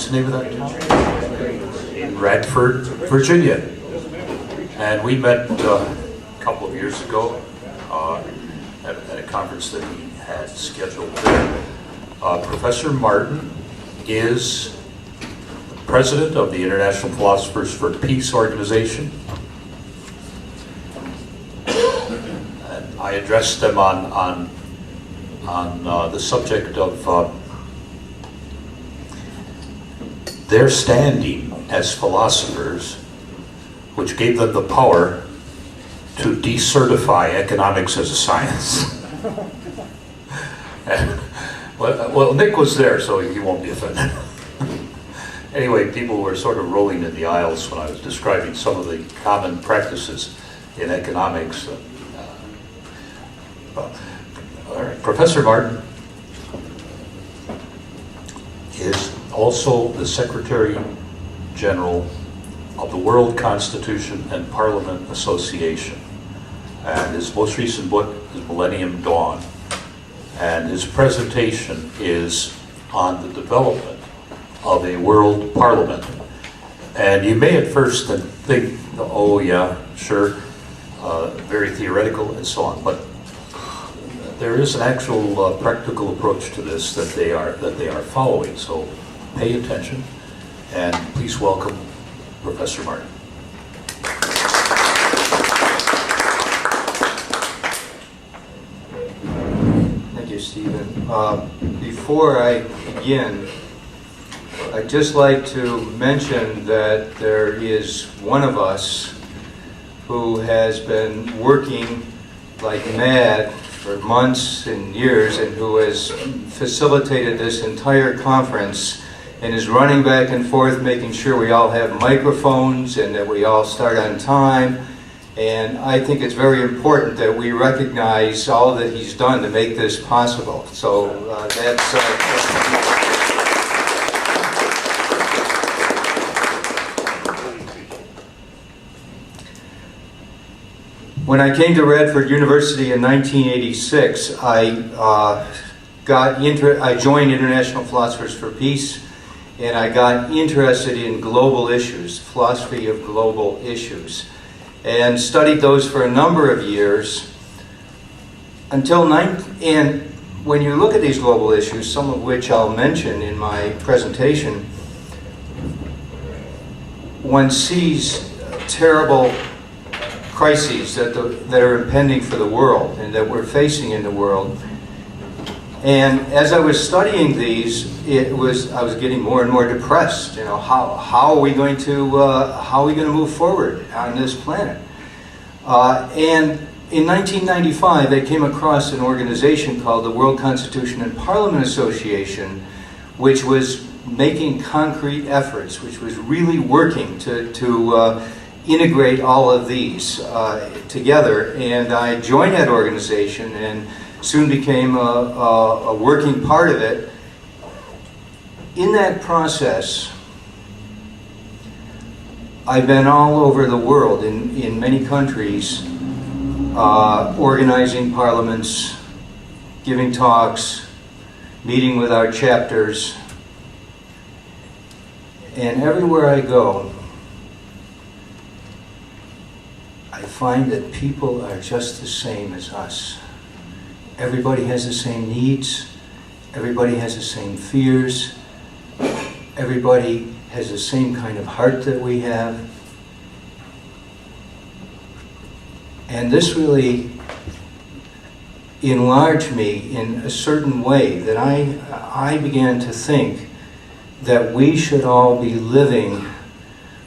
what's the name of that town? In Radford, Virginia. And we met a couple of years ago at a conference that we had scheduled there. Professor Martin is the president of the International Philosophers for Peace organization. And I addressed them on the subject of their standing as philosophers, which gave them the power to decertify economics as a science. And, well, Nick was there, so he won't be offended. Anyway, people were sort of rolling in the aisles when I was describing some of the common practices in economics. All right, Professor Martin is also the Secretary General of the World Constitution and Parliament Association. And his most recent book is Millennium Dawn. And his presentation is on the development of a world parliament. And you may at first think, oh yeah, sure, very theoretical and so on, but there is an actual practical approach to this that they are following. So pay attention, and please welcome Professor Martin. Thank you, Stephen. Before I begin, I'd just like to mention that there is one of us who has been working like mad for months and years, and who has facilitated this entire conference and is running back and forth making sure we all have microphones and that we all start on time. And I think it's very important that we recognize all that he's done to make this possible. So When I came to Radford University in 1986, I joined International Philosophers for Peace, and I got interested in global issues, philosophy of global issues, and studied those for a number of years and when you look at these global issues, some of which I'll mention in my presentation, one sees terrible crises that are impending for the world and that we're facing in the world. And as I was studying these, I was getting more and more depressed. You know, how are we going to move forward on this planet? And in 1995, I came across an organization called the World Constitution and Parliament Association, which was making concrete efforts, which was really working to integrate all of these together. And I joined that organization and soon became a working part of it. In that process, I've been all over the world in many countries, organizing parliaments, giving talks, meeting with our chapters, and everywhere I go, I find that people are just the same as us. Everybody has the same needs, everybody has the same fears, everybody has the same kind of heart that we have. And this really enlarged me in a certain way, that I began to think that we should all be living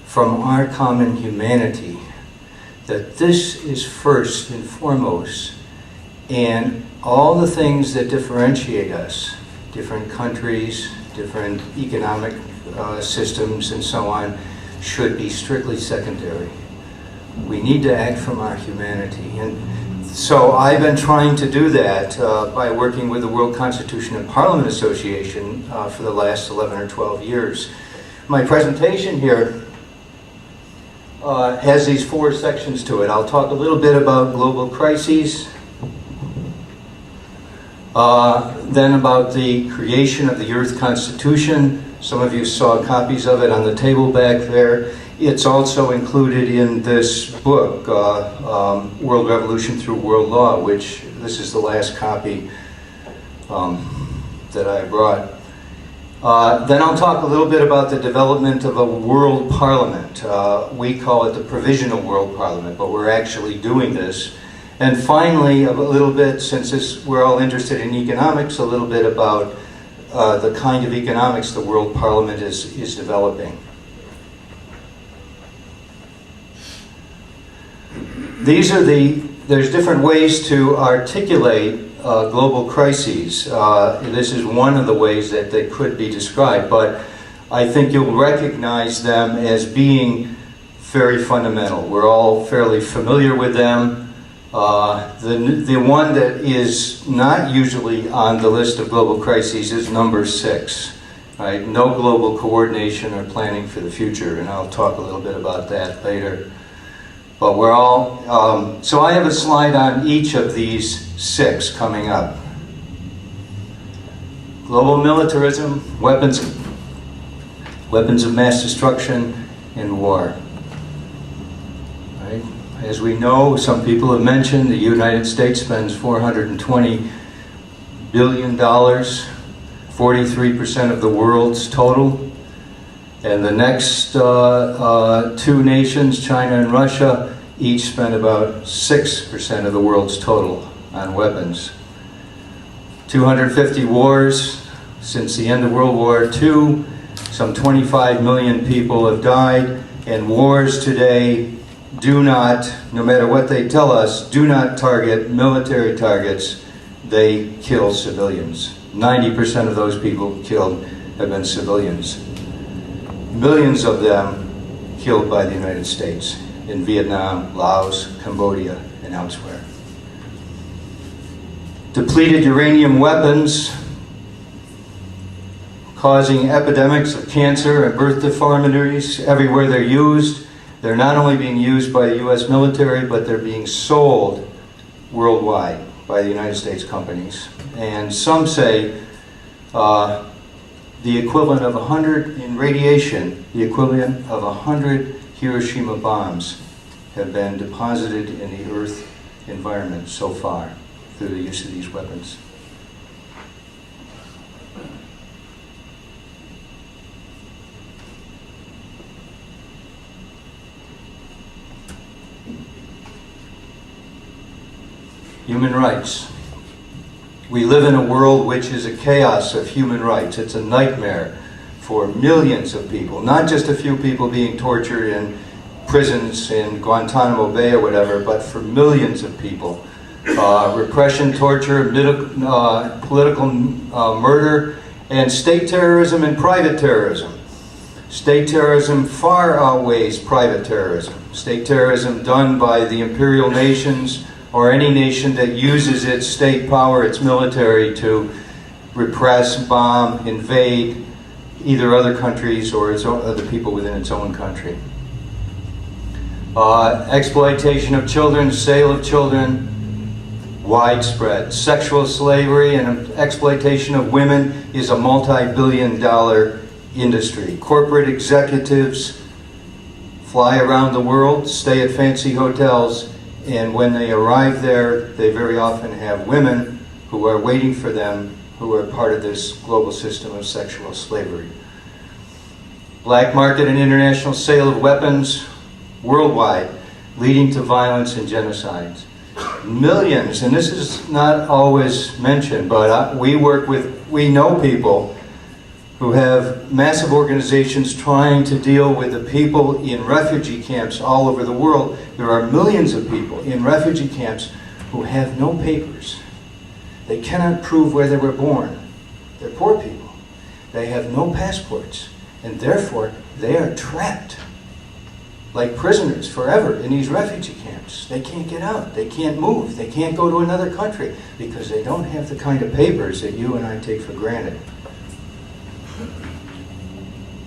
from our common humanity, that this is first and foremost, and all the things that differentiate us, different countries, different economic systems and so on, should be strictly secondary. We need to act from our humanity. And so I've been trying to do that by working with the World Constitution and Parliament Association for the last 11 or 12 years. My presentation here has these 4 sections to it. I'll talk a little bit about global crises, then about the creation of the Earth Constitution, Some of you saw copies of it on the table back there. It's also included in this book, World Revolution Through World Law, which this is the last copy that I brought. Then I'll talk a little bit about the development of a world parliament. We call it the Provisional World Parliament, but we're actually doing this. And finally, a little bit, since we're all interested in economics, a little bit about the kind of economics the World Parliament is developing. There's different ways to articulate global crises. This is one of the ways that they could be described, but I think you'll recognize them as being very fundamental. We're all fairly familiar with them. The one that is not usually on the list of global crises is number 6. Right? No global coordination or planning for the future, and I'll talk a little bit about that later. But we're all, so I have a slide on each of these 6 coming up. Global militarism, weapons of mass destruction, and war. Right? As we know, some people have mentioned, the United States spends $420 billion, 43% of the world's total. And the next 2 nations, China and Russia, each spend about 6% of the world's total on weapons. 250 wars since the end of World War II. Some 25 million people have died. And wars today do not, no matter what they tell us, do not target military targets. They kill civilians. 90% of those people killed have been civilians. Millions of them killed by the United States in Vietnam, Laos, Cambodia, and elsewhere. Depleted uranium weapons causing epidemics of cancer and birth deformities everywhere they're used. They're not only being used by the U.S. military, but they're being sold worldwide by the United States companies. And some say the equivalent of 100 in radiation, the equivalent of 100 Hiroshima bombs have been deposited in the Earth environment so far through the use of these weapons. Human rights. We live in a world which is a chaos of human rights. It's a nightmare for millions of people, not just a few people being tortured in prisons in Guantanamo Bay or whatever, but for millions of people. Repression, torture, political murder, and state terrorism and private terrorism. State terrorism far outweighs private terrorism. State terrorism done by the imperial nations or any nation that uses its state power, its military, to repress, bomb, invade either other countries or other people within its own country. Exploitation of children, sale of children, widespread. Sexual slavery and exploitation of women is a multi-billion-dollar industry. Corporate executives fly around the world, stay at fancy hotels, and when they arrive there, they very often have women who are waiting for them, who are part of this global system of sexual slavery. Black market and international sale of weapons worldwide, leading to violence and genocides. Millions, and this is not always mentioned, but we know people who have massive organizations trying to deal with the people in refugee camps all over the world. There are millions of people in refugee camps who have no papers. They cannot prove where they were born. They're poor people. They have no passports, and therefore they are trapped like prisoners forever in these refugee camps. They can't get out. They can't move. They can't go to another country because they don't have the kind of papers that you and I take for granted.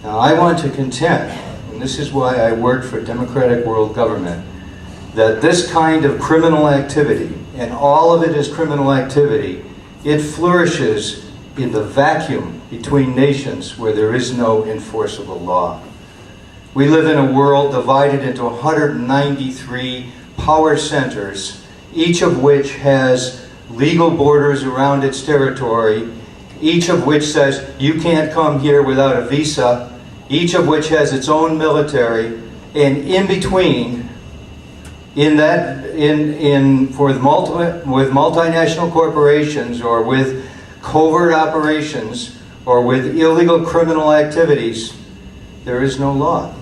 Now, I want to contend, and this is why I work for democratic world government, that this kind of criminal activity, and all of it is criminal activity, it flourishes in the vacuum between nations where there is no enforceable law. We live in a world divided into 193 power centers, each of which has legal borders around its territory, each of which says you can't come here without a visa, each of which has its own military, and in between, with multinational corporations or with covert operations or with illegal criminal activities, there is no law.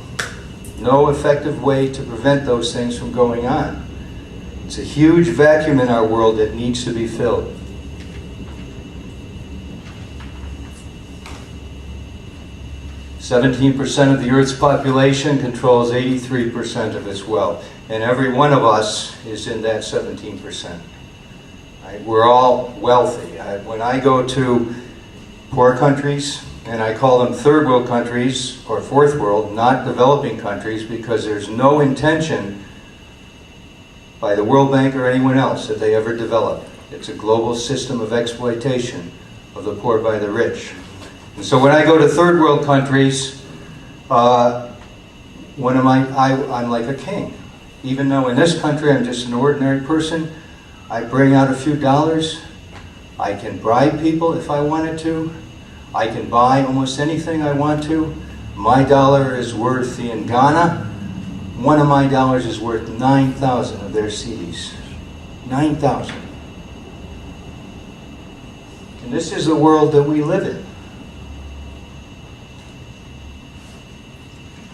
No effective way to prevent those things from going on. It's a huge vacuum in our world that needs to be filled. 17% of the Earth's population controls 83% of its wealth, and every one of us is in that 17%. Right? We're all wealthy. When I go to poor countries, and I call them third world countries or fourth world, not developing countries, because there's no intention by the World Bank or anyone else that they ever develop. It's a global system of exploitation of the poor by the rich. And so when I go to third world countries, I'm like a king. Even though in this country I'm just an ordinary person, I bring out a few dollars. I can bribe people if I wanted to. I can buy almost anything I want to. My dollar is worth, in Ghana, one of my dollars is worth 9,000 of their cedis. 9,000. And this is the world that we live in.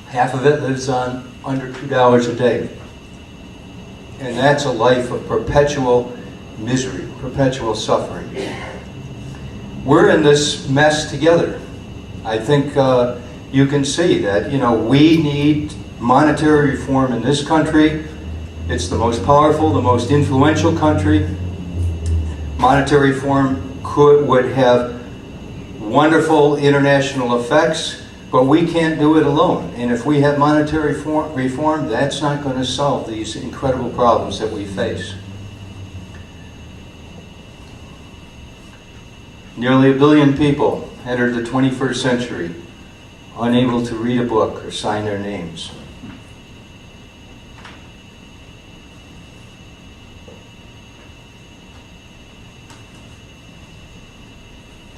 Half of it lives on under $2 a day. And that's a life of perpetual misery, perpetual suffering. We're in this mess together. I think you can see that, we need monetary reform in this country. It's the most powerful, the most influential country. Monetary reform would have wonderful international effects, but we can't do it alone. And if we have monetary reform, that's not going to solve these incredible problems that we face. Nearly 1 billion people entered the 21st century unable to read a book or sign their names.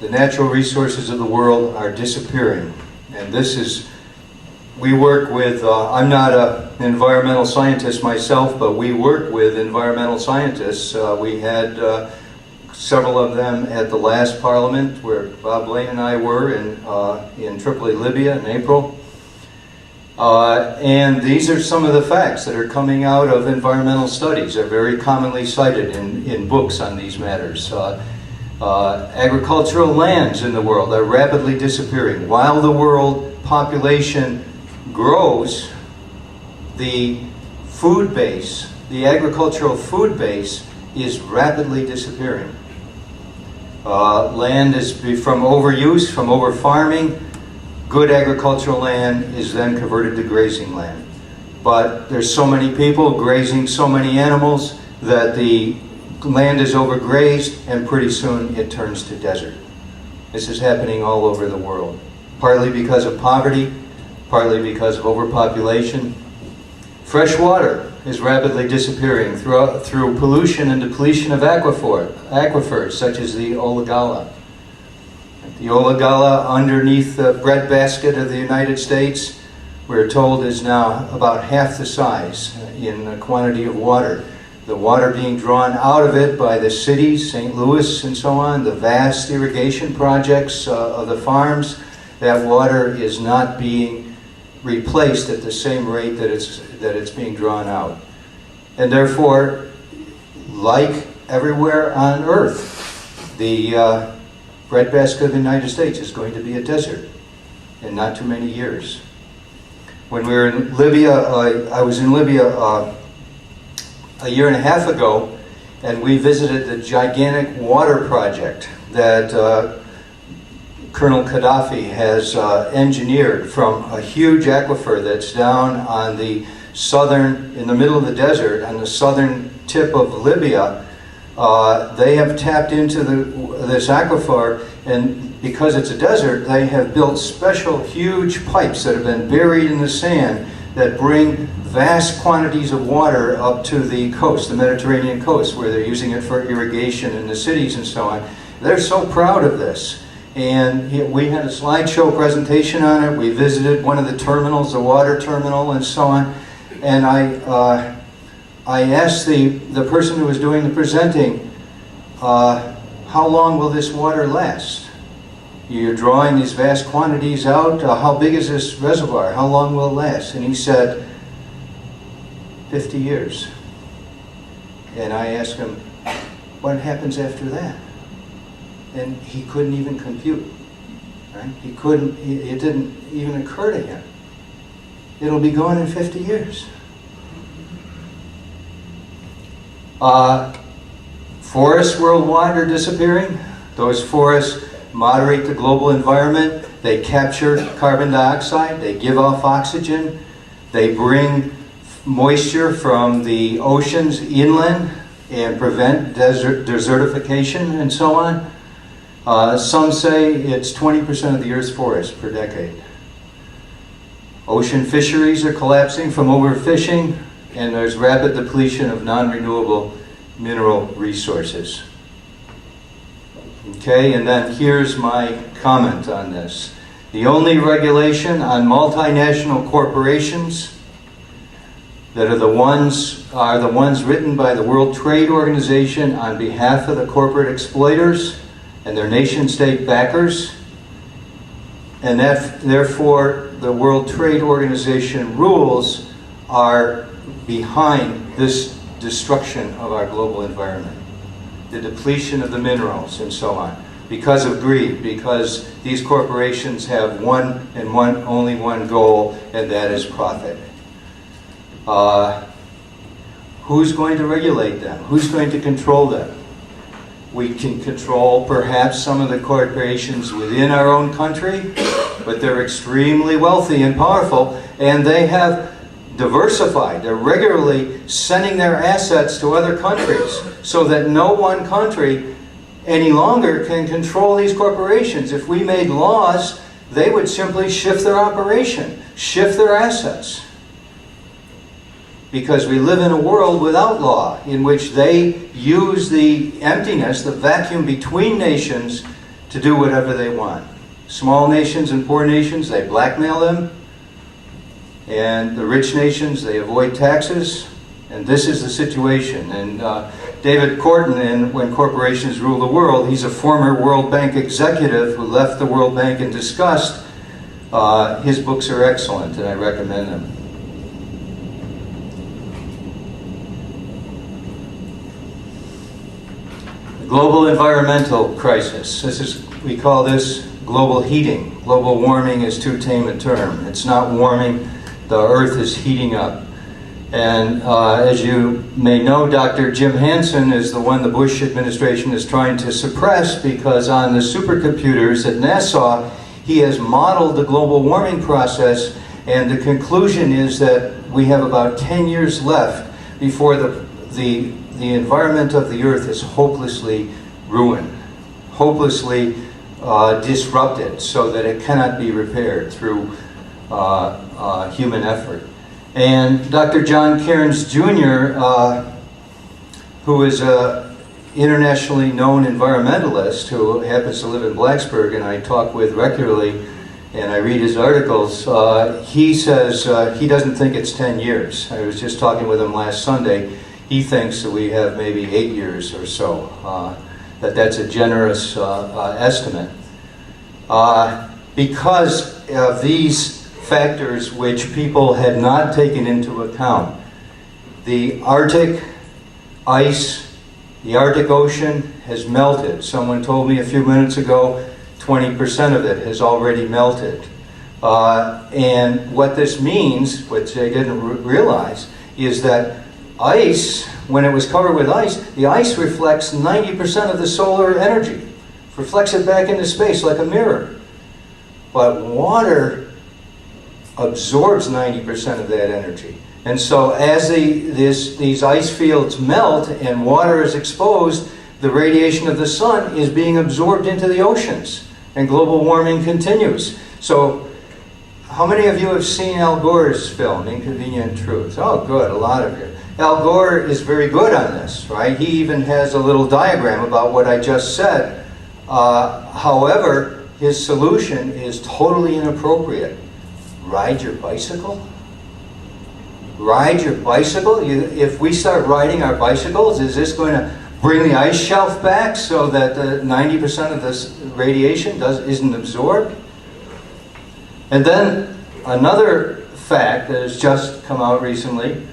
The natural resources of the world are disappearing. And we work with, I'm not an environmental scientist myself, but we work with environmental scientists. We had several of them at the last parliament where Bob Blaine and I were in Tripoli, Libya in April. And these are some of the facts that are coming out of environmental studies. They're very commonly cited in books on these matters. Agricultural lands in the world are rapidly disappearing. While the world population grows, the food base, the agricultural food base, is rapidly disappearing. Land is from overuse, from over-farming. Good agricultural land is then converted to grazing land. But there's so many people grazing so many animals that the land is overgrazed, and pretty soon it turns to desert. This is happening all over the world, partly because of poverty, partly because of overpopulation. Fresh water is rapidly disappearing through pollution and depletion of aquifers, such as the Olagala. The Olagala, underneath the breadbasket of the United States, we're told is now about half the size in the quantity of water. The water being drawn out of it by the cities, St. Louis and so on, the vast irrigation projects of the farms, that water is not being replaced at the same rate that it's being drawn out. And therefore, like everywhere on Earth, the breadbasket of the United States is going to be a desert in not too many years. When we were in Libya, I was in Libya a year and a half ago, and we visited the gigantic water project that Colonel Gaddafi has engineered from a huge aquifer that's down on the in the middle of the desert, on the southern tip of Libya. They have tapped into this aquifer, and because it's a desert, they have built special huge pipes that have been buried in the sand that bring vast quantities of water up to the coast, the Mediterranean coast, where they're using it for irrigation in the cities and so on. They're so proud of this. And we had a slideshow presentation on it. We visited one of the terminals, the water terminal and so on. And I asked the person who was doing the presenting, how long will this water last? You're drawing these vast quantities out. How big is this reservoir? How long will it last? And he said, 50 years. And I asked him, what happens after that? And he couldn't even compute. Right? He couldn't, it didn't even occur to him. It'll be gone in 50 years. Forests worldwide are disappearing. Those forests moderate the global environment. They capture carbon dioxide. They give off oxygen. They bring moisture from the oceans inland and prevent desertification and so on. Some say it's 20% of the Earth's forest per decade. Ocean fisheries are collapsing from overfishing, and there's rapid depletion of non-renewable mineral resources. Okay, and then here's my comment on this. The only regulation on multinational corporations that are the ones written by the World Trade Organization on behalf of the corporate exploiters and their nation-state backers, and that therefore the World Trade Organization rules are behind this destruction of our global environment, the depletion of the minerals and so on, because of greed, because these corporations have only one goal, and that is profit. Who's going to regulate them? Who's going to control them? We can control perhaps some of the corporations within our own country, but they're extremely wealthy and powerful, and they have diversified. They're regularly sending their assets to other countries so that no one country any longer can control these corporations. If we made laws, they would simply shift their operation, shift their assets. Because we live in a world without law, in which they use the emptiness, the vacuum between nations, to do whatever they want. Small nations and poor nations, they blackmail them. And the rich nations, they avoid taxes. And this is the situation. And David Korten, in When Corporations Rule the World, he's a former World Bank executive who left the World Bank in disgust. His books are excellent, and I recommend them. Global environmental crisis. We call this global heating. Global warming is too tame a term. It's not warming. The Earth is heating up. And as you may know, Dr. Jim Hansen is the one the Bush administration is trying to suppress, because on the supercomputers at NASA, he has modeled the global warming process, and the conclusion is that we have about 10 years left before the environment of the Earth is hopelessly ruined, hopelessly disrupted, so that it cannot be repaired through human effort. And Dr. John Cairns Jr., who is an internationally known environmentalist who happens to live in Blacksburg and I talk with regularly, and I read his articles, he says he doesn't think it's 10 years. I was just talking with him last Sunday. He thinks that we have maybe 8 years or so, that's a generous estimate. Because of these factors which people had not taken into account. The Arctic ice, the Arctic Ocean has melted. Someone told me a few minutes ago 20% of it has already melted. And what this means, which I didn't realize, is that ice, when it was covered with ice, the ice reflects 90% of the solar energy, reflects it back into space like a mirror. But water absorbs 90% of that energy. And so as these ice fields melt and water is exposed, the radiation of the sun is being absorbed into the oceans. and global warming continues. So, how many of you have seen Al Gore's film, Inconvenient Truth? Oh, good, a lot of you. Al Gore is very good on this, right? He even has a little diagram about what I just said. However, his solution is totally inappropriate. Ride your bicycle? Ride your bicycle? If we start riding our bicycles, is this going to bring the ice shelf back so that 90% of this radiation isn't absorbed? And then another fact that has just come out recently,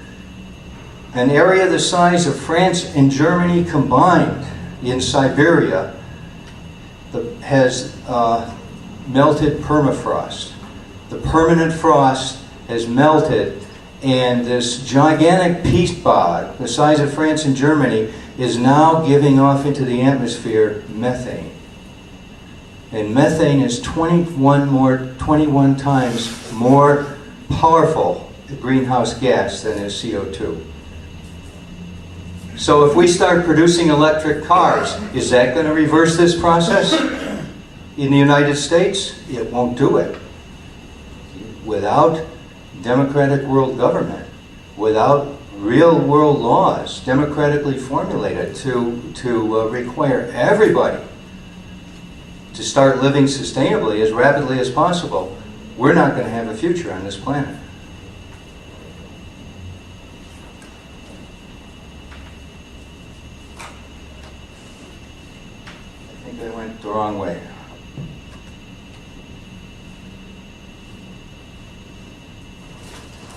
an area the size of France and Germany combined in Siberia has melted permafrost. The permanent frost has melted, and this gigantic peat bog, the size of France and Germany, is now giving off into the atmosphere methane. And methane is 21 times more powerful greenhouse gas than is CO2. So if we start producing electric cars, is that going to reverse this process? In the United States, it won't do it. Without democratic world government, without real world laws, democratically formulated to require everybody to start living sustainably as rapidly as possible, we're not going to have a future on this planet. I think I went the wrong way.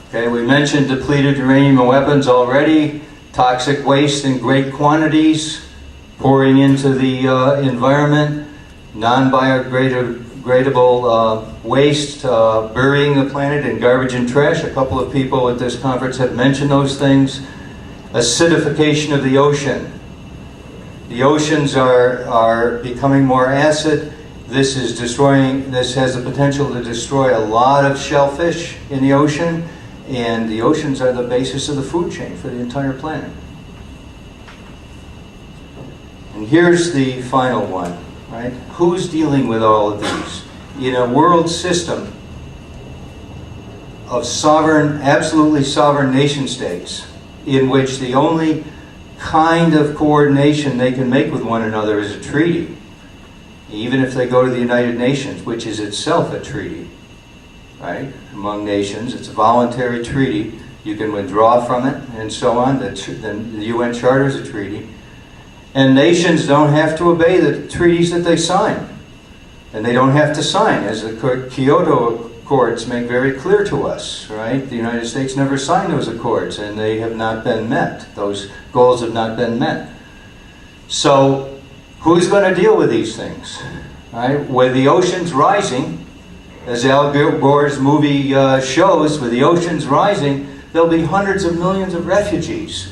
Okay, we mentioned depleted uranium weapons already, toxic waste in great quantities pouring into the environment, non-biodegradable waste burying the planet in garbage and trash. A couple of people at this conference have mentioned those things. Acidification of the ocean. The oceans are becoming more acid. This has the potential to destroy a lot of shellfish in the ocean. And the oceans are the basis of the food chain for the entire planet. And here's the final one, right? Who's dealing with all of these? In a world system of sovereign, absolutely sovereign nation states, in which the only kind of coordination they can make with one another is a treaty, even if they go to the United Nations, which is itself a treaty. Right? Among nations, it's a voluntary treaty. You can withdraw from it and so on. The UN Charter is a treaty. And nations don't have to obey the treaties that they sign. And they don't have to sign, as the Kyoto Accords make very clear to us. Right? The United States never signed those accords, and they have not been met. Those goals have not been met. So, who's going to deal with these things? Right? With the oceans rising, as Al Gore's movie shows, with the oceans rising, there'll be hundreds of millions of refugees.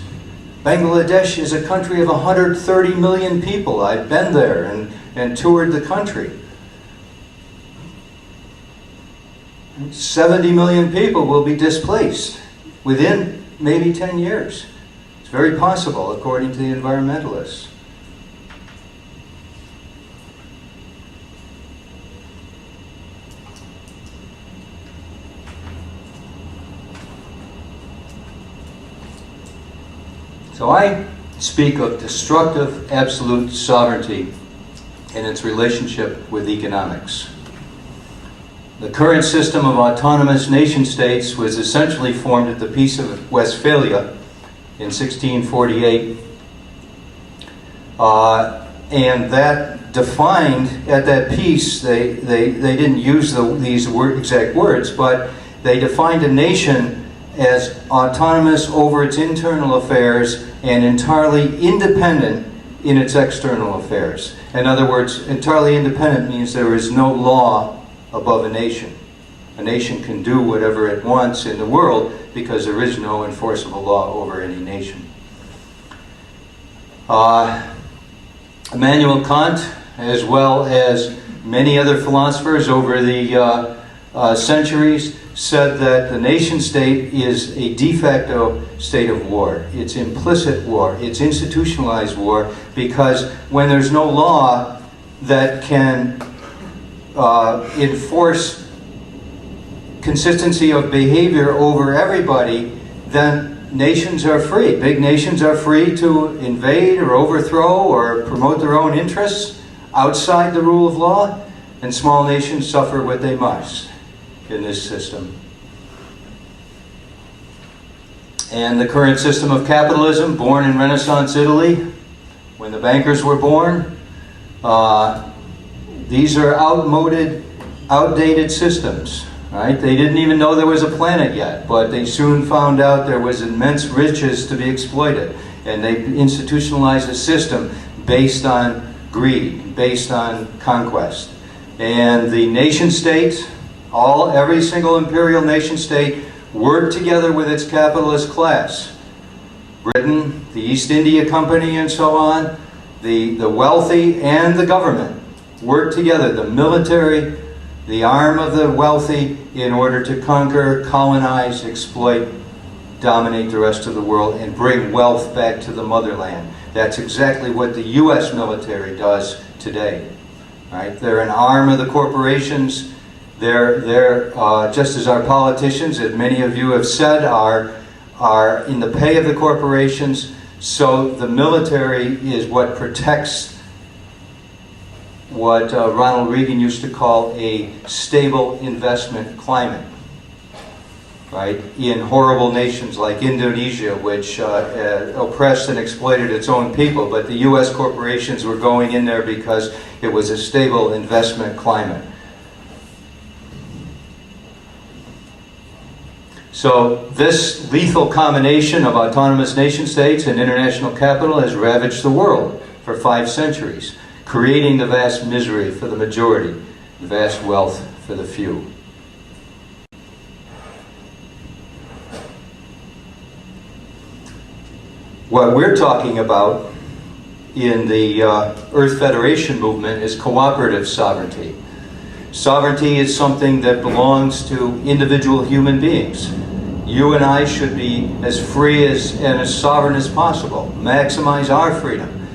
Bangladesh is a country of 130 million people. I've been there and toured the country. 70 million people will be displaced within maybe 10 years. It's very possible, according to the environmentalists. So I speak of destructive absolute sovereignty and its relationship with economics. The current system of autonomous nation states was essentially formed at the Peace of Westphalia in 1648. And that defined, at that peace, they didn't use these exact words, but they defined a nation as autonomous over its internal affairs and entirely independent in its external affairs. In other words, entirely independent means there is no law above a nation. A nation can do whatever it wants in the world because there is no enforceable law over any nation. Immanuel Kant, as well as many other philosophers over the centuries, said that the nation state is a de facto state of war. It's implicit war. It's institutionalized war, because when there's no law that can enforce consistency of behavior over everybody, then nations are free. Big nations are free to invade or overthrow or promote their own interests outside the rule of law, and small nations suffer what they must in this system. And the current system of capitalism, born in Renaissance Italy, when the bankers were born, these are outdated systems, right? They didn't even know there was a planet yet, but they soon found out there was immense riches to be exploited. And they institutionalized a system based on greed, based on conquest. And the nation state, every single imperial nation state, worked together with its capitalist class. Britain, the East India Company, and so on, the wealthy and the government worked together, the military, the arm of the wealthy, in order to conquer, colonize, exploit, dominate the rest of the world, and bring wealth back to the motherland. That's exactly what the U.S. military does today. Right? They're an arm of the corporations. They're just as our politicians, as many of you have said, are in the pay of the corporations. So the military is what protects what Ronald Reagan used to call a stable investment climate. Right? In horrible nations like Indonesia, which oppressed and exploited its own people, but the U.S. corporations were going in there because it was a stable investment climate. So this lethal combination of autonomous nation states and international capital has ravaged the world for 5 centuries, creating the vast misery for the majority, the vast wealth for the few. What we're talking about in the Earth Federation movement is cooperative sovereignty. Sovereignty is something that belongs to individual human beings. You and I should be as free and as sovereign as possible. Maximize our freedom.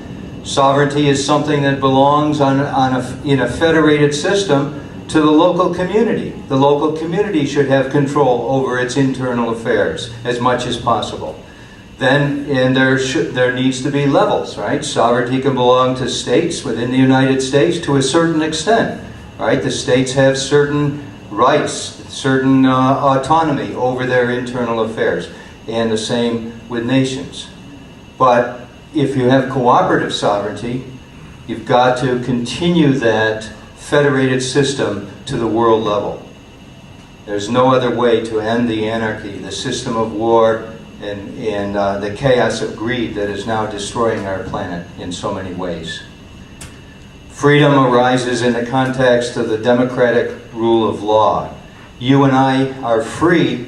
Sovereignty is something that belongs in a federated system to the local community. The local community should have control over its internal affairs as much as possible. And there needs to be levels, right? Sovereignty can belong to states within the United States to a certain extent, right? The states have certain rights, certain autonomy over their internal affairs, and the same with nations. But if you have cooperative sovereignty, you've got to continue that federated system to the world level. There's no other way to end the anarchy, the system of war, and the chaos of greed that is now destroying our planet in so many ways. Freedom arises in the context of the democratic rule of law. You and I are free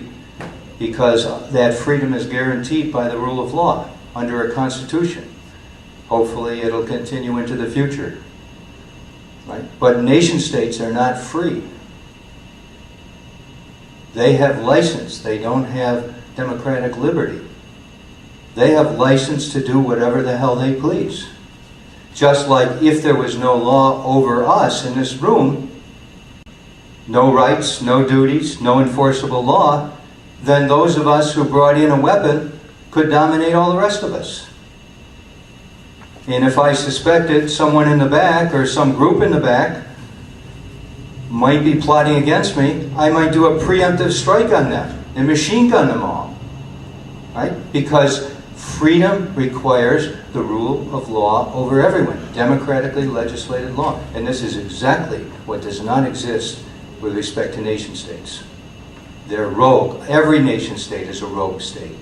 because that freedom is guaranteed by the rule of law under a constitution. Hopefully it'll continue into the future. Right? But nation states are not free. They have license. They don't have democratic liberty. They have license to do whatever the hell they please. Just like if there was no law over us in this room, no rights, no duties, no enforceable law, then those of us who brought in a weapon could dominate all the rest of us. And if I suspected someone in the back or some group in the back might be plotting against me, I might do a preemptive strike on them and machine gun them all. Right? Because freedom requires the rule of law over everyone, democratically legislated law. And this is exactly what does not exist with respect to nation states. They're rogue. Every nation state is a rogue state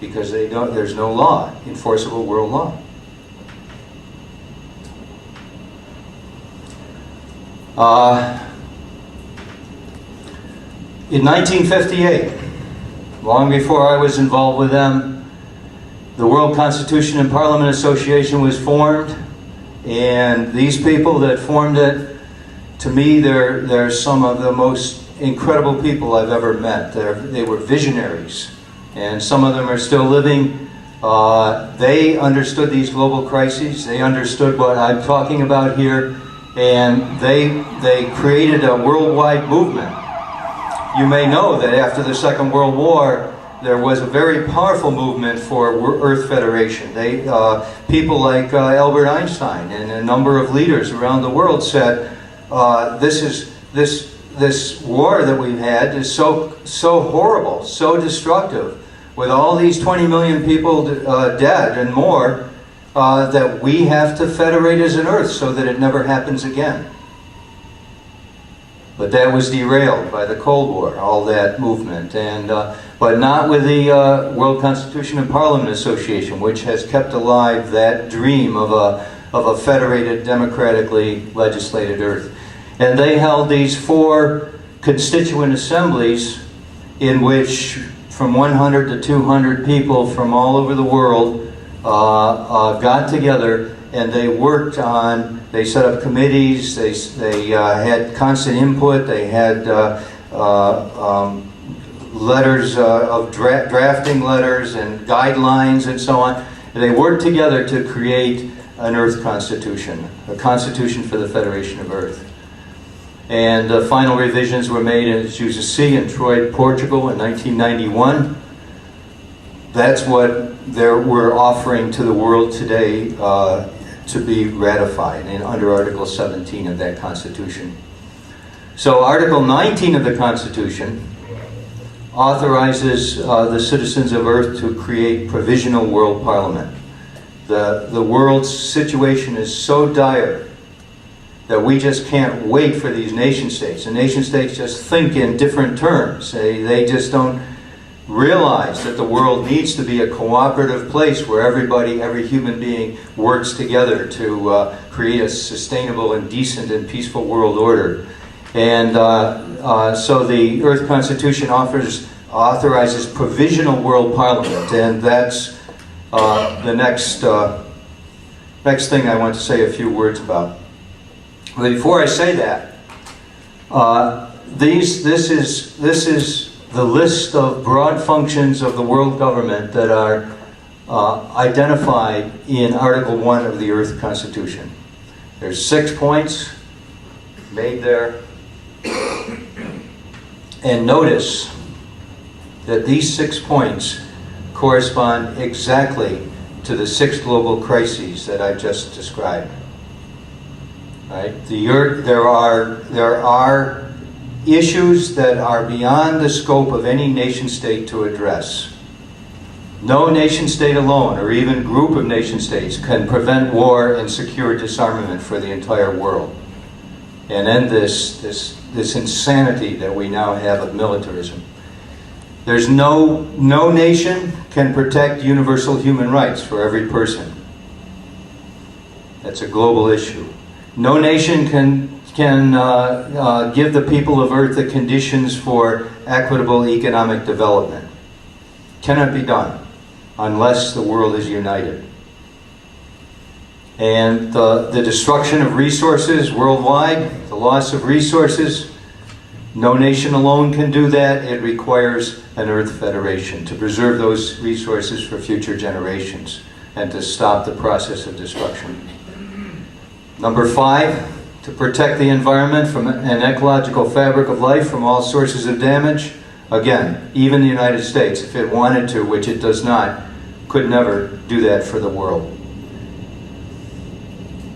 because there's no law, enforceable world law. In 1958, long before I was involved with them, the World Constitution and Parliament Association was formed, and these people that formed it, to me, they're some of the most incredible people I've ever met. They were visionaries, and some of them are still living. They understood these global crises. They understood what I'm talking about here, and they created a worldwide movement. You may know that after the Second World War, there was a very powerful movement for Earth Federation. People like Albert Einstein and a number of leaders around the world said, this war that we've had is so horrible, so destructive, with all these 20 million people dead and more, that we have to federate as an Earth so that it never happens again. But that was derailed by the Cold War, all that movement, but not with the World Constitution and Parliament Association, which has kept alive that dream of a federated, democratically legislated Earth. And they held these 4 constituent assemblies in which from 100 to 200 people from all over the world got together, and they worked on, they set up committees, they had constant input, they had letters of drafting letters and guidelines and so on. And they worked together to create an Earth Constitution, a constitution for the Federation of Earth. And final revisions were made, as you see, in Troyes, Portugal in 1991. That's what we're offering to the world today to be ratified under Article 17 of that Constitution. So Article 19 of the Constitution authorizes the citizens of Earth to create Provisional World Parliament. The world's situation is so dire that we just can't wait for these nation states. The nation states just think in different terms. They just don't realize that the world needs to be a cooperative place where everybody, every human being works together to create a sustainable and decent and peaceful world order. And so the Earth Constitution authorizes Provisional World Parliament, and that's the next thing I want to say a few words about. But before I say that, this is the list of broad functions of the world government that are identified in Article 1 of the Earth Constitution. There's 6 points made there. And notice that these 6 points correspond exactly to the 6 global crises that I've just described. Right? There are issues that are beyond the scope of any nation state to address. No nation state alone, or even group of nation states, can prevent war and secure disarmament for the entire world and end this insanity that we now have of militarism. There's no nation can protect universal human rights for every person. That's a global issue. No nation can give the people of Earth the conditions for equitable economic development. Cannot be done unless the world is united. And the destruction of resources worldwide, the loss of resources, no nation alone can do that. It requires an Earth Federation to preserve those resources for future generations and to stop the process of destruction. Number 5, to protect the environment from an ecological fabric of life from all sources of damage. Again, even the United States, if it wanted to, which it does not, could never do that for the world.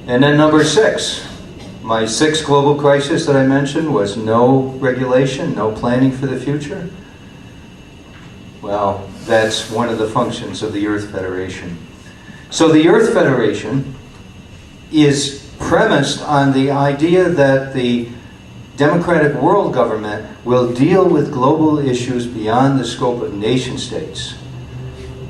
And then number 6, my 6th global crisis that I mentioned was no regulation, no planning for the future. Well, that's one of the functions of the Earth Federation. So the Earth Federation is premised on the idea that the democratic world government will deal with global issues beyond the scope of nation states.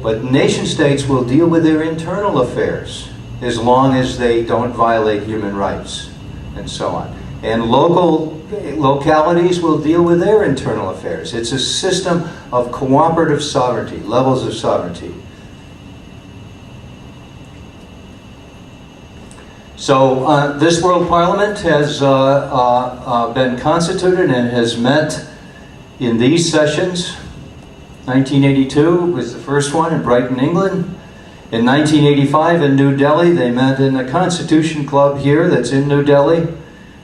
But nation states will deal with their internal affairs as long as they don't violate human rights and so on. And localities will deal with their internal affairs. It's a system of cooperative sovereignty, levels of sovereignty. So this World Parliament has been constituted and has met in these sessions. 1982 was the first one in Brighton, England. In 1985 in New Delhi, they met in the Constitution Club here that's in New Delhi.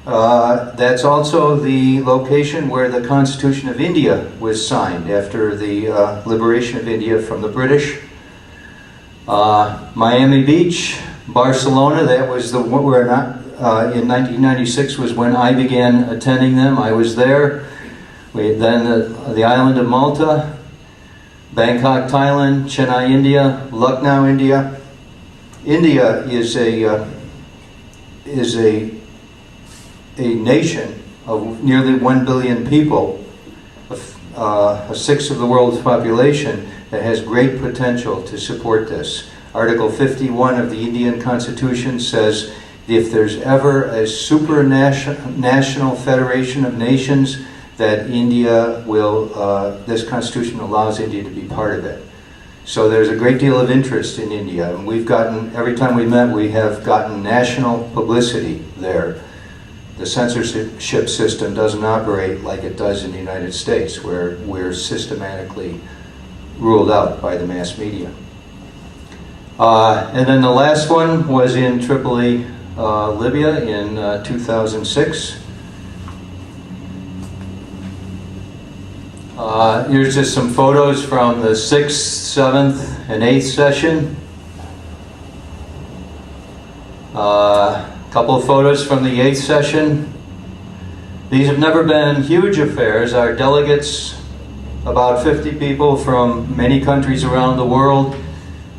That's also the location where the Constitution of India was signed after the liberation of India from the British. Miami Beach, Barcelona, that was the where not in 1996 was when I began attending them. I was there. Then the island of Malta, Bangkok, Thailand, Chennai, India, Lucknow, India. India is a nation of nearly 1 billion people, a sixth of the world's population, that has great potential to support this. Article 51 of the Indian Constitution says if there's ever a supranational federation of nations, that India will, this Constitution allows India to be part of it. So there's a great deal of interest in India, and we've gotten, every time we met, we have gotten national publicity there. The censorship system doesn't operate like it does in the United States, where we're systematically ruled out by the mass media. And then the last one was in Tripoli, Libya in 2006. Here's just some photos from the 6th, 7th, and 8th session. Couple of photos from the 8th session. These have never been huge affairs. Our delegates, about 50 people from many countries around the world.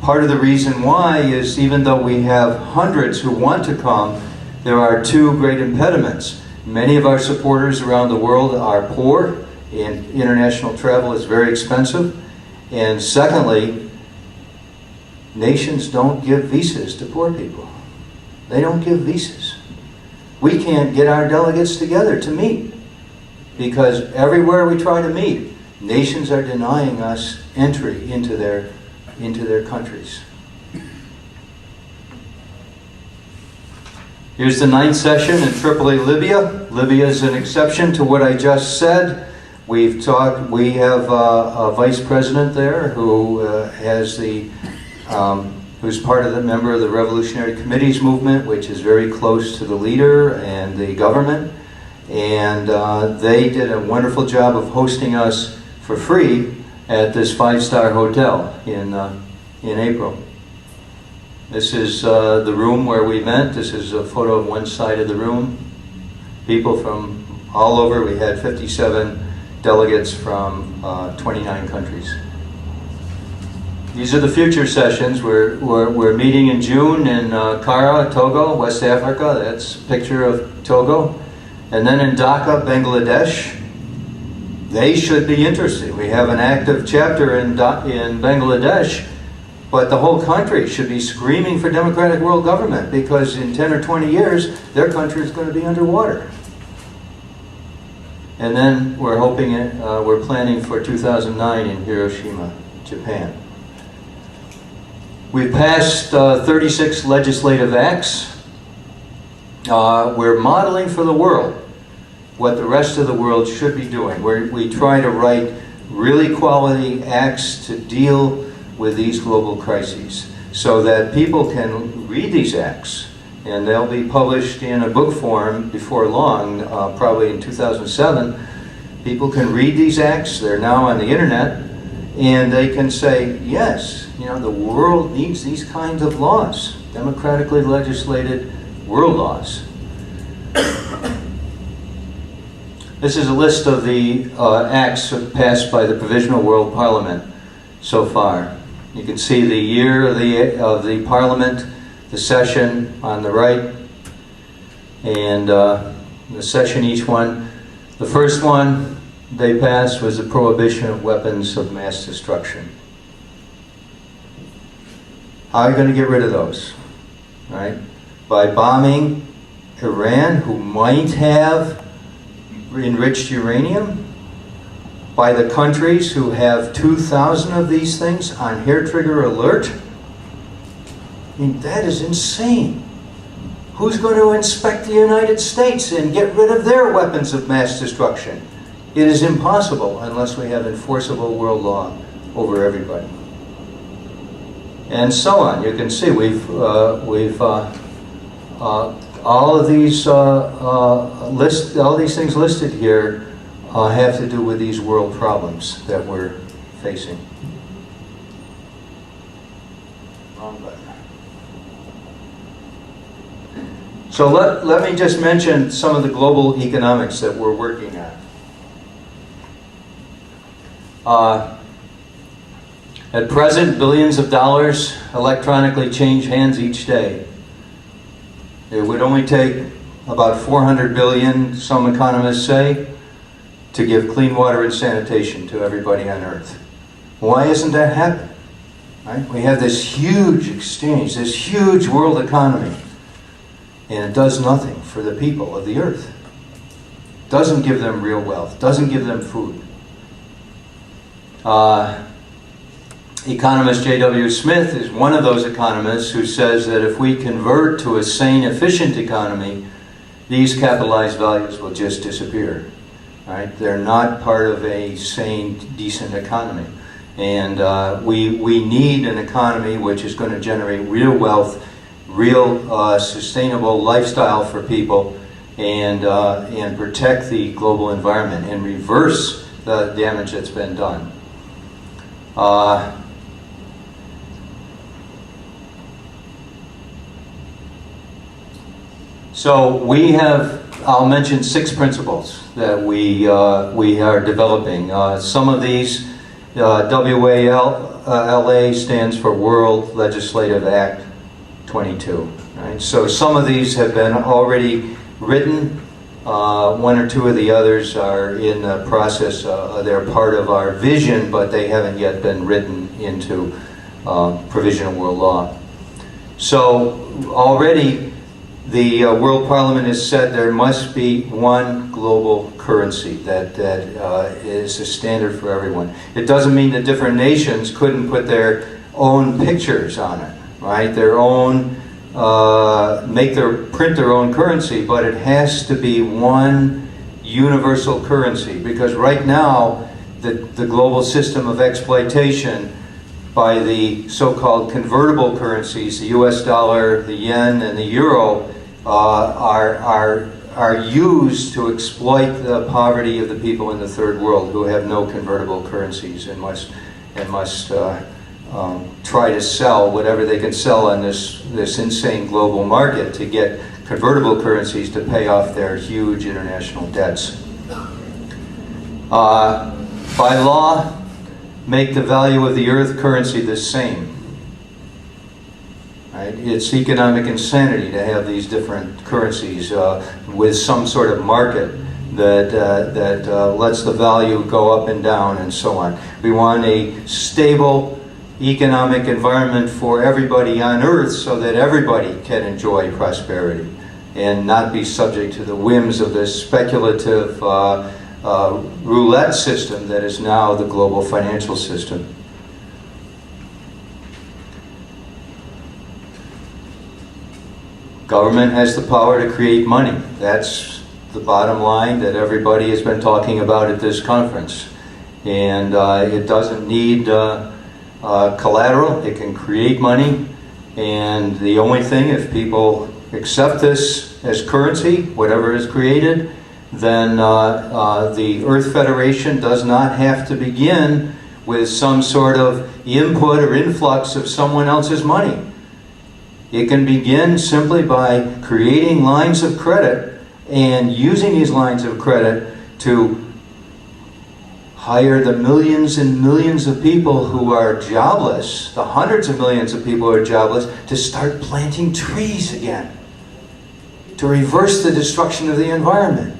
Part of the reason why is even though we have hundreds who want to come, there are two great impediments. Many of our supporters around the world are poor, and international travel is very expensive. And secondly, nations don't give visas to poor people. They don't give visas. We can't get our delegates together to meet because everywhere we try to meet, nations are denying us entry into their countries. Here's the 9th session in Tripoli, Libya. Libya is an exception to what I just said. We have a vice president there who who's part of the member of the Revolutionary Committees movement, which is very close to the leader and the government. And they did a wonderful job of hosting us for free at this 5-star hotel in April. This is the room where we met. This is a photo of one side of the room. People from all over. We had 57 delegates from 29 countries. These are the future sessions. We're meeting in June in Kara, Togo, West Africa. That's a picture of Togo. And then in Dhaka, Bangladesh. They should be interested. We have an active chapter in Bangladesh, but the whole country should be screaming for democratic world government because in 10 or 20 years, their country is going to be underwater. And then we're planning for 2009 in Hiroshima, Japan. We've passed 36 legislative acts. We're modeling for the world what the rest of the world should be doing. We try to write really quality acts to deal with these global crises so that people can read these acts, and they'll be published in a book form before long, probably in 2007. People can read these acts. They're now on the internet, and they can say, yes, the world needs these kinds of laws, democratically legislated world laws. This is a list of the acts passed by the Provisional World Parliament so far. You can see the year of the Parliament, the session on the right, and the session each one. The first one they passed was the prohibition of weapons of mass destruction. How are you going to get rid of those? Right? By bombing Iran, who might have enriched uranium, by the countries who have 2,000 of these things on hair trigger alert. I mean, that is insane. Who's going to inspect the United States and get rid of their weapons of mass destruction? It is impossible unless we have enforceable world law over everybody. And so on. You can see we've all of these all these things listed here have to do with these world problems that we're facing. Wrong button. So let me just mention some of the global economics that we're working on. At present, billions of dollars electronically change hands each day. It would only take about 400 billion, some economists say, to give clean water and sanitation to everybody on Earth. Why isn't that happening? Right? We have this huge exchange, this huge world economy, and it does nothing for the people of the Earth. Doesn't give them real wealth, doesn't give them food. Economist J.W. Smith is one of those economists who says that if we convert to a sane, efficient economy, these capitalized values will just disappear. Right? They're not part of a sane, decent economy. And we need an economy which is going to generate real wealth, real sustainable lifestyle for people, and protect the global environment and reverse the damage that's been done. So we have, I'll mention 6 principles that we are developing. Some of these, WALA stands for World Legislative Act 22. Right? So some of these have been already written. 1 or 2 of the others are in the process. They're part of our vision, but they haven't yet been written into provisional world law. So already the World Parliament has said there must be one global currency that is a standard for everyone. It doesn't mean that different nations couldn't put their own pictures on it, right? Their own, print their own currency, but it has to be one universal currency, because right now the global system of exploitation by the so-called convertible currencies, the US dollar, the yen, and the euro, are used to exploit the poverty of the people in the third world who have no convertible currencies and must try to sell whatever they can sell on this insane global market to get convertible currencies to pay off their huge international debts. By law, make the value of the earth currency the same. Right? It's economic insanity to have these different currencies with some sort of market that lets the value go up and down and so on. We want a stable economic environment for everybody on Earth so that everybody can enjoy prosperity and not be subject to the whims of this speculative roulette system that is now the global financial system. Government has the power to create money. That's the bottom line that everybody has been talking about at this conference. And it doesn't need collateral. It can create money. And the only thing, if people accept this as currency, whatever is created, then the Earth Federation does not have to begin with some sort of input or influx of someone else's money. It can begin simply by creating lines of credit and using these lines of credit to hire the millions and millions of people who are jobless, the hundreds of millions of people who are jobless, to start planting trees again, to reverse the destruction of the environment.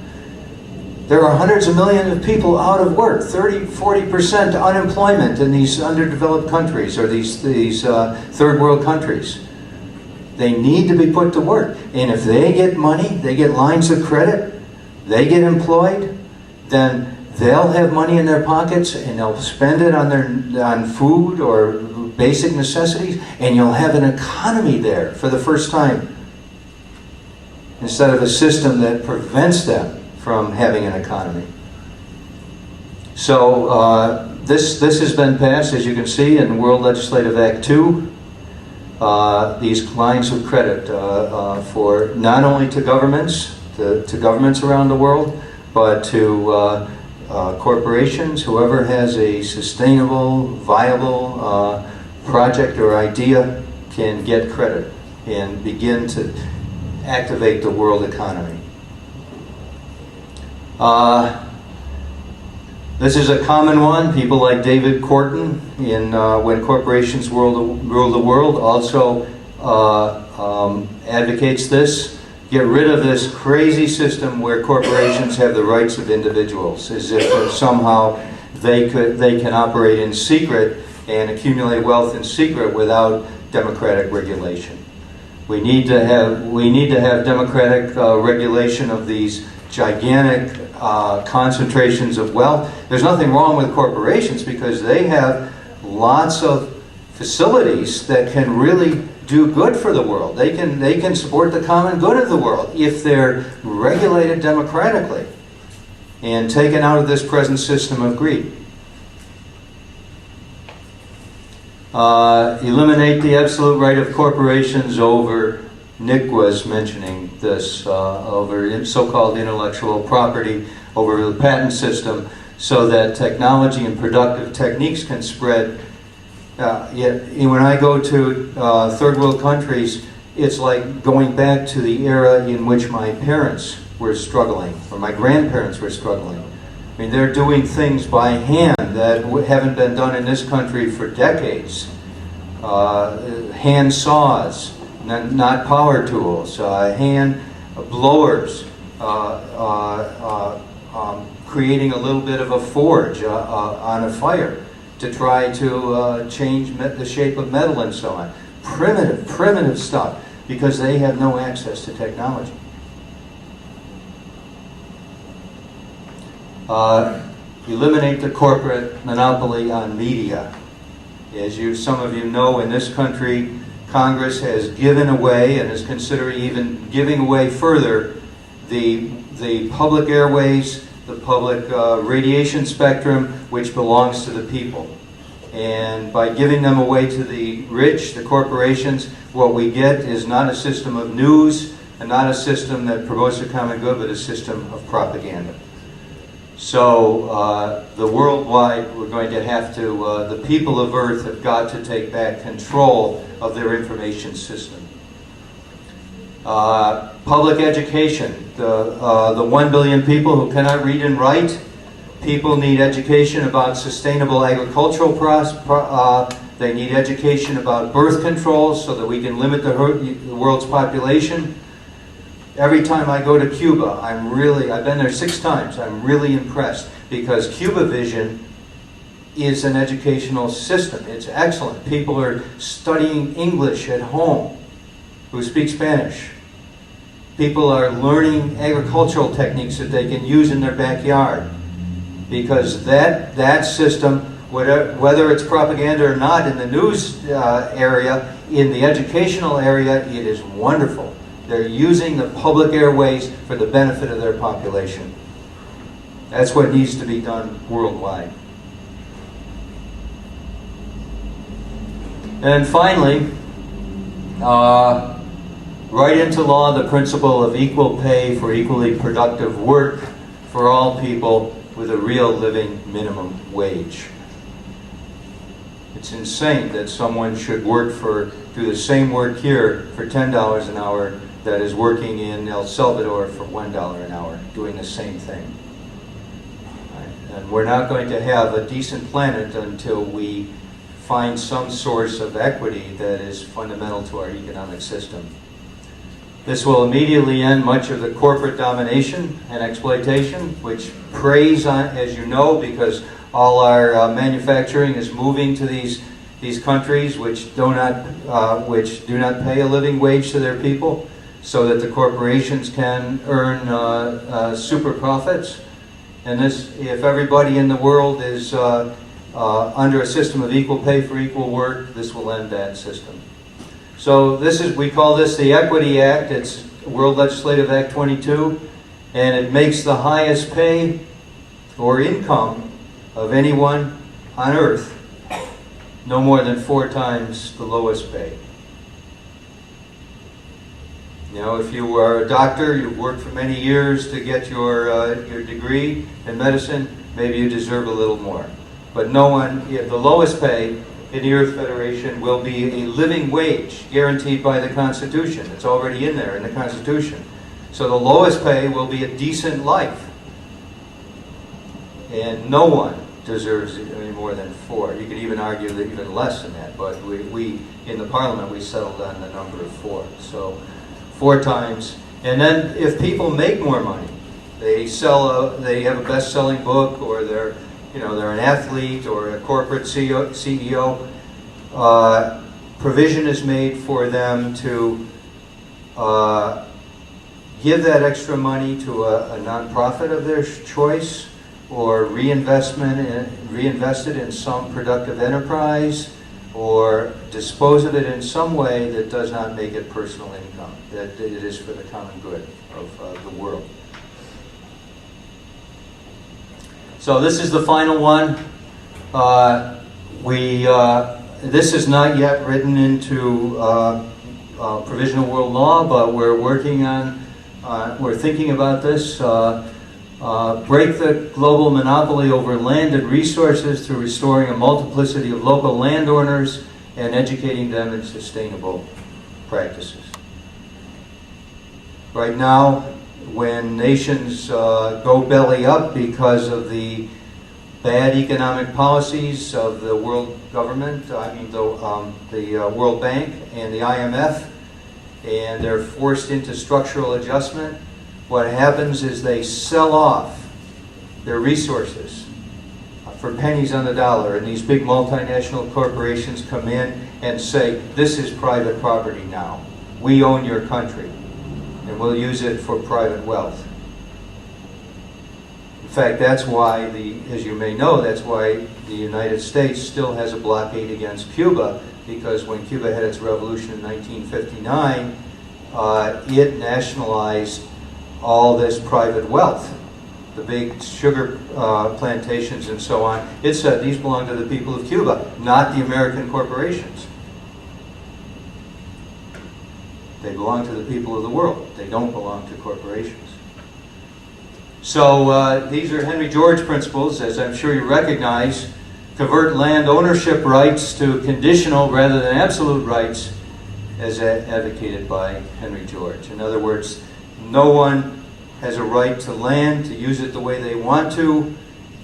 There are hundreds of millions of people out of work, 30–40% unemployment in these underdeveloped countries or these third world countries. They need to be put to work. And if they get money, they get lines of credit, they get employed, then they'll have money in their pockets and they'll spend it on food or basic necessities, and you'll have an economy there for the first time, instead of a system that prevents them from having an economy. So this has been passed, as you can see, in World Legislative Act 2. these lines of credit for not only to governments, to governments around the world, but to corporations. Whoever has a sustainable, viable project or idea can get credit and begin to activate the world economy. This is a common one. People like David Korten in When Corporations Rule the World also advocates this. Get rid of this crazy system where corporations have the rights of individuals, as if somehow they can operate in secret and accumulate wealth in secret without democratic regulation. We need to have democratic regulation of these gigantic concentrations of wealth. There's nothing wrong with corporations because they have lots of facilities that can really do good for the world. They can support the common good of the world if they're regulated democratically and taken out of this present system of greed. Eliminate the absolute right of corporations over, Nick was mentioning this, over so-called intellectual property, over the patent system, so that technology and productive techniques can spread. When I go to third world countries, it's like going back to the era in which my parents were struggling, or my grandparents were struggling. I mean, they're doing things by hand that haven't been done in this country for decades. Hand saws, not power tools, hand blowers, creating a little bit of a forge on a fire to try to change the shape of metal and so on. Primitive stuff, because they have no access to technology. Eliminate the corporate monopoly on media. As some of you know, in this country, Congress has given away and is considering even giving away further the public airways, the public radiation spectrum, which belongs to the people. And by giving them away to the rich, the corporations, what we get is not a system of news and not a system that promotes the common good, but a system of propaganda. So the worldwide, we're going to have to, the people of Earth have got to take back control of their information system. Public education, the 1 billion people who cannot read and write, people need education about sustainable agricultural they need education about birth controls so that we can limit the world's population. Every time I go to Cuba, I've been there 6 times, I'm really impressed because Cuba Vision is an educational system. It's excellent. People are studying English at home who speak Spanish. People are learning agricultural techniques that they can use in their backyard because that system, whether it's propaganda or not in the news area, in the educational area, it is wonderful. They're using the public airways for the benefit of their population. That's what needs to be done worldwide. And finally, write into law the principle of equal pay for equally productive work for all people with a real living minimum wage. It's insane that someone should do the same work here for $10 an hour that is working in El Salvador for $1 an hour, doing the same thing. Right? And we're not going to have a decent planet until we find some source of equity that is fundamental to our economic system. This will immediately end much of the corporate domination and exploitation, which preys on, as you know, because all our manufacturing is moving to these countries which do not pay a living wage to their people, so that the corporations can earn super profits. And if everybody in the world is under a system of equal pay for equal work, this will end that system. So we call this the Equity Act. It's World Legislative Act 22, and it makes the highest pay or income of anyone on Earth no more than 4 times the lowest pay. You know, if you are a doctor, you've worked for many years to get your degree in medicine, maybe you deserve a little more. But no one, the lowest pay in the Earth Federation will be a living wage guaranteed by the Constitution. It's already in there in the Constitution. So the lowest pay will be a decent life. And no one deserves any more than 4. You could even argue that even less than that, but we in the Parliament, we settled on the number of 4. So 4 times. And then if people make more money, they have a best-selling book, or they're an athlete or a corporate CEO, provision is made for them to give that extra money to a nonprofit of their choice, or reinvested in some productive enterprise, or dispose of it in some way that does not make it personal income, that it is for the common good of the world. So this is the final one. This is not yet written into provisional world law, but we're working on, we're thinking about this. Break the global monopoly over land and resources through restoring a multiplicity of local landowners and educating them in sustainable practices. Right now, when nations go belly up because of the bad economic policies of the world government, the World Bank and the IMF, and they're forced into structural adjustment, what happens is they sell off their resources for pennies on the dollar, and these big multinational corporations come in and say, this is private property now. We own your country, and we'll use it for private wealth. In fact, that's why, as you may know, that's why the United States still has a blockade against Cuba, because when Cuba had its revolution in 1959, it nationalized all this private wealth, the big sugar plantations and so on. It said these belong to the people of Cuba, not the American corporations. They belong to the people of the world. They don't belong to corporations. So these are Henry George principles, as I'm sure you recognize. Convert land ownership rights to conditional rather than absolute rights, as advocated by Henry George. In other words, no one has a right to land, to use it the way they want to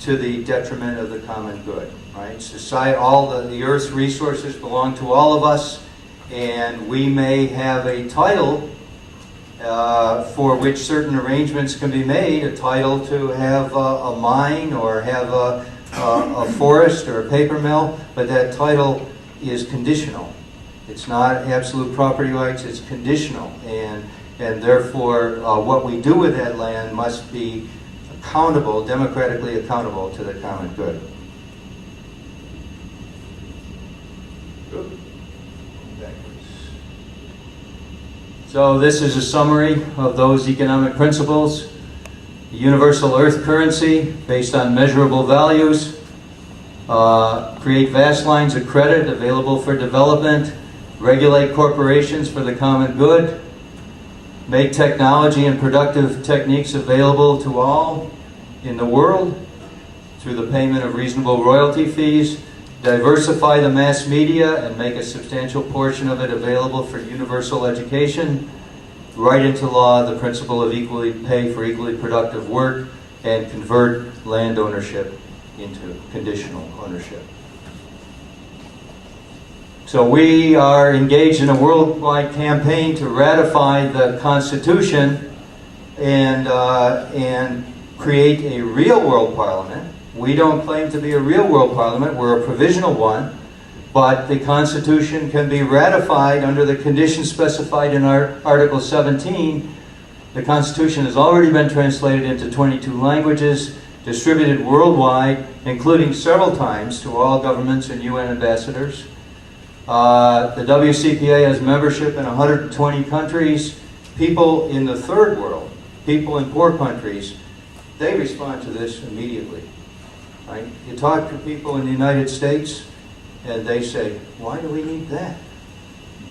the detriment of the common good. Right? Society, all the Earth's resources belong to all of us, and we may have a title for which certain arrangements can be made, a title to have a mine or have a forest or a paper mill, but that title is conditional. It's not absolute property rights, it's conditional. And therefore, what we do with that land must be accountable, democratically accountable to the common good. So this is a summary of those economic principles. The universal earth currency based on measurable values. Create vast lines of credit available for development. Regulate corporations for the common good. Make technology and productive techniques available to all in the world through the payment of reasonable royalty fees. Diversify the mass media and make a substantial portion of it available for universal education. Write into law the principle of equally pay for equally productive work, and convert land ownership into conditional ownership. So we are engaged in a worldwide campaign to ratify the Constitution and create a real world parliament. We don't claim to be a real world parliament, we're a provisional one, but the Constitution can be ratified under the conditions specified in our Article 17. The Constitution has already been translated into 22 languages, distributed worldwide, including several times to all governments and UN ambassadors. The WCPA has membership in 120 countries. People in the third world, people in poor countries, they respond to this immediately. Right? You talk to people in the United States and they say, why do we need that?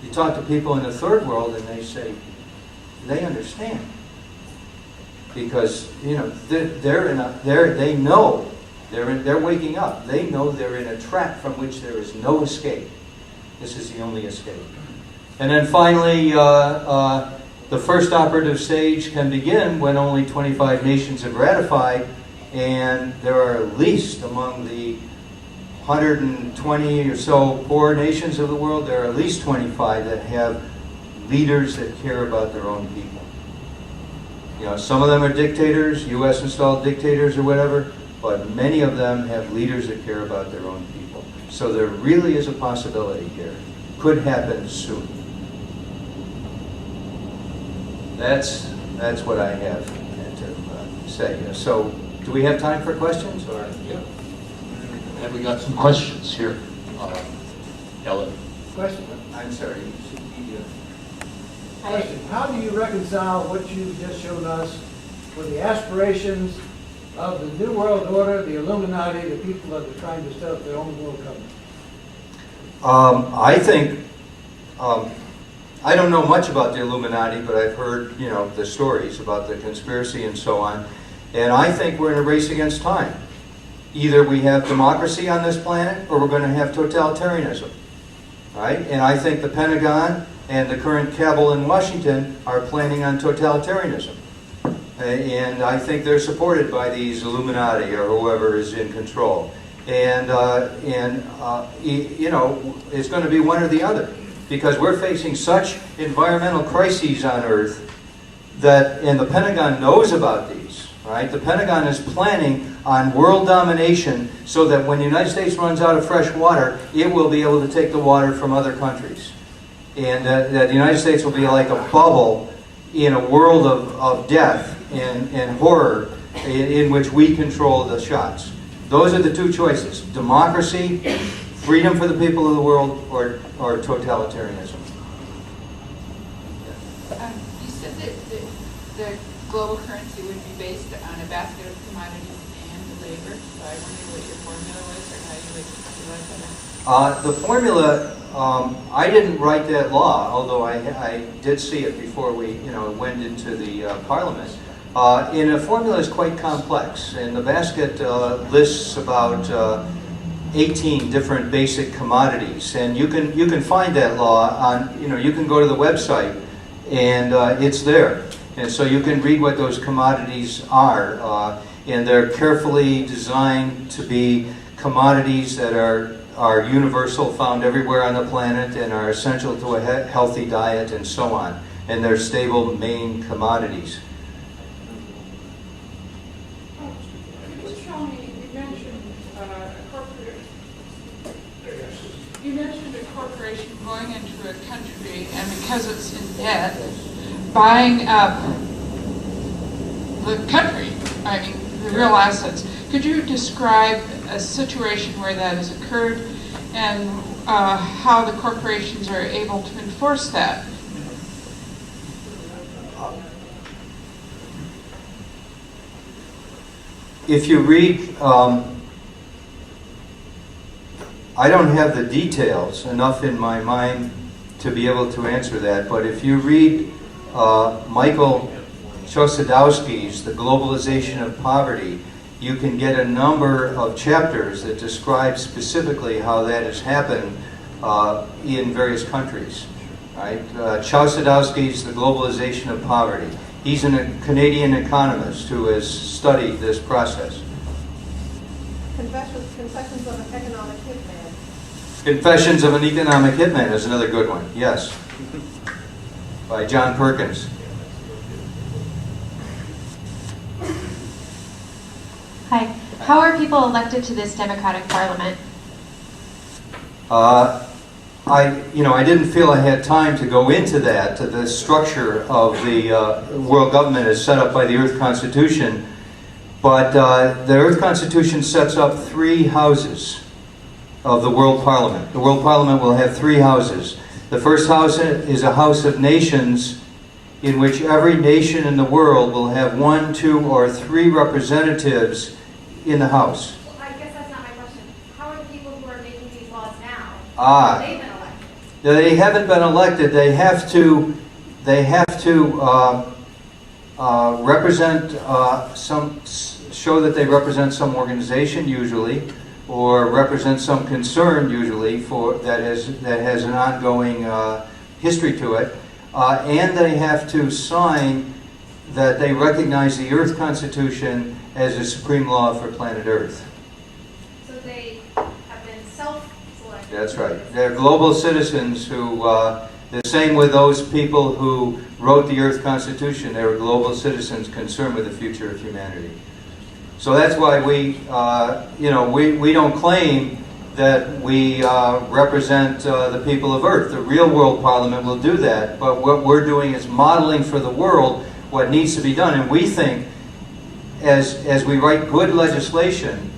You talk to people in the third world and they say, they understand. Because, you know, they know, they're waking up. They know they're in a trap from which there is no escape. This is the only escape. And then finally, the first operative stage can begin when only 25 nations have ratified, and there are at least among the 120 or so poor nations of the world, there are at least 25 that have leaders that care about their own people. You know, some of them are dictators, U.S.-installed dictators or whatever, but many of them have leaders that care about their own people. So there really is a possibility here. Could happen soon. That's what I have to say. So, do we have time for questions? Or? Yeah. And we got some questions here. Ellen. Question. I'm sorry. Question. How do you reconcile what you've just shown us with the aspirations of the New World Order, the Illuminati, the people that are trying to set up their own world government? I think, I don't know much about the Illuminati, but I've heard, you know, the stories about the conspiracy and so on. And I think we're in a race against time. Either we have democracy on this planet, or we're going to have totalitarianism. Right? And I think the Pentagon and the current cabal in Washington are planning on totalitarianism. And I think they're supported by these Illuminati or whoever is in control. And you know, it's going to be one or the other. Because we're facing such environmental crises on Earth that, and the Pentagon knows about these, right? The Pentagon is planning on world domination so that when the United States runs out of fresh water, it will be able to take the water from other countries. And that the United States will be like a bubble in a world of death and horror in which we control the shots. Those are the two choices: democracy, freedom for the people of the world, or totalitarianism. You said that the global currency would be based on a basket of commodities and labor. So I wonder what your formula was, or how you would that. The formula, I didn't write that law, although I did see it before we, you know, went into the Parliament. And the formula is quite complex, and the basket lists about 18 different basic commodities, and you can find that law on, you know, you can go to the website, and it's there, and so you can read what those commodities are, and they're carefully designed to be commodities that are universal, found everywhere on the planet, and are essential to a healthy diet, and so on, and they're stable main commodities. You mentioned a corporation going into a country and because it's in debt, buying up the country, I mean, the real assets. Could you describe a situation where that has occurred and how the corporations are able to enforce that? If you read, I don't have the details enough in my mind to be able to answer that, but if you read Michael Chosadowski's The Globalization of Poverty, you can get a number of chapters that describe specifically how that has happened in various countries. Right? Chosadowski's The Globalization of Poverty. He's a Canadian economist who has studied this process. Confessions of an Economic Hitman. Confessions of an Economic Hitman is another good one, yes. By John Perkins. Hi. How are people elected to this democratic parliament? I didn't feel I had time to go into that, to the structure of the world government as set up by the Earth Constitution. But the Earth Constitution sets up 3 houses of the World Parliament. The World Parliament will have 3 houses. The first house is a house of nations in which every nation in the world will have 1, 2, or 3 representatives in the house. Well, I guess that's not my question. How are the people who are making these laws now? Ah. Have they been elected? They haven't been elected. They have to they have to represent show that they represent some organization usually, or represent some concern usually that has an ongoing history to it, and they have to sign that they recognize the Earth Constitution as a supreme law for planet Earth. So they have been self-selected. That's right. They're global citizens who, the same with those people who wrote the Earth Constitution, they were global citizens concerned with the future of humanity. So that's why we don't claim that we represent the people of Earth. The real world parliament will do that, but what we're doing is modeling for the world what needs to be done. And we think, as we write good legislation,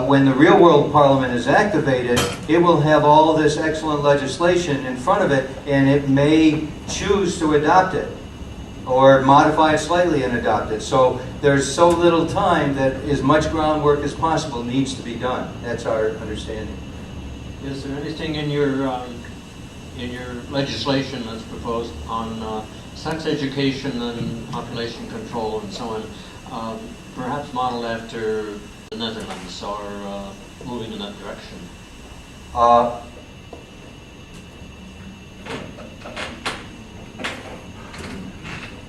when the real world parliament is activated, it will have all this excellent legislation in front of it, and it may choose to adopt it or modify it slightly and adopt it. So there's so little time that as much groundwork as possible needs to be done. That's our understanding. Is there anything in your legislation that's proposed on sex education and population control and so on, perhaps modeled after the Netherlands, or moving in that direction?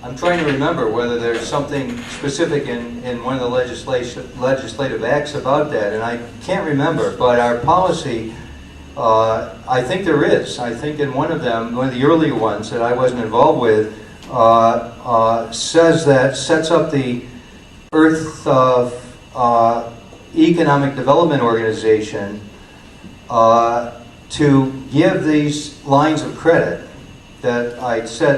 I'm trying to remember whether there's something specific in one of the legislative acts about that, and I can't remember, but our policy, I think there is. I think in one of them, one of the earlier ones that I wasn't involved with, sets up the Earth Economic Development Organization to give these lines of credit that I said